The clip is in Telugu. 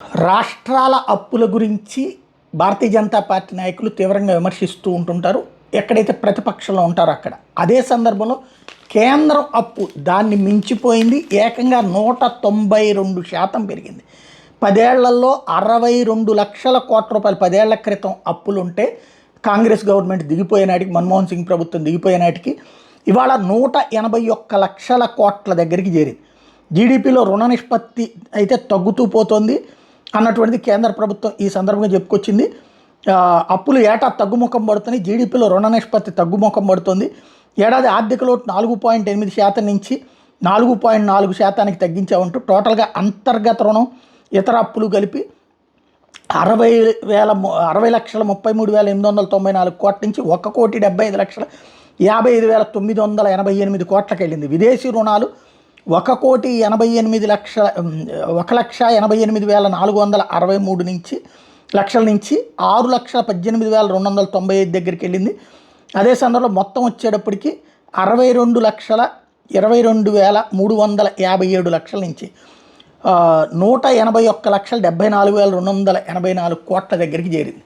రాష్ట్రాల అప్పుల గురించి భారతీయ జనతా పార్టీ నాయకులు తీవ్రంగా విమర్శిస్తూ ఉంటుంటారు. ఎక్కడైతే ప్రతిపక్షంలో ఉంటారో అక్కడ. అదే సందర్భంలో కేంద్రం అప్పు దాన్ని మించిపోయింది. ఏకంగా 192% పెరిగింది. 10 ఏళ్లలో 62 లక్షల కోట్ల రూపాయలు 10 ఏళ్ల క్రితం అప్పులుంటే కాంగ్రెస్ గవర్నమెంట్ దిగిపోయేనాటికి, మన్మోహన్ సింగ్ ప్రభుత్వం దిగిపోయేనాటికి ఇవాళ 181 లక్షల కోట్ల దగ్గరికి చేరింది. జీడిపిలో రుణ నిష్పత్తి అయితే తగ్గుతూ పోతుంది అన్నటువంటిది కేంద్ర ప్రభుత్వం ఈ సందర్భంగా చెప్పుకొచ్చింది. అప్పులు ఏటా తగ్గుముఖం పడుతున్నాయి, జీడిపిలో రుణ నిష్పత్తి తగ్గుముఖం పడుతుంది. ఏడాది ఆర్థిక లోటు 4.8% నుంచి 4.4%కి తగ్గించామంటూ టోటల్గా అంతర్గత రుణం ఇతర అప్పులు కలిపి 60,33,894 కోట్ల నుంచి 1,75,55,988 కోట్లకి వెళ్ళింది. విదేశీ రుణాలు 1,88,463 నుంచి 6,18,295 దగ్గరికి వెళ్ళింది. అదే సందర్భంలో మొత్తం వచ్చేటప్పటికి 62,22,357 లక్షల నుంచి 181,74,284 కోట్ల దగ్గరికి చేరింది.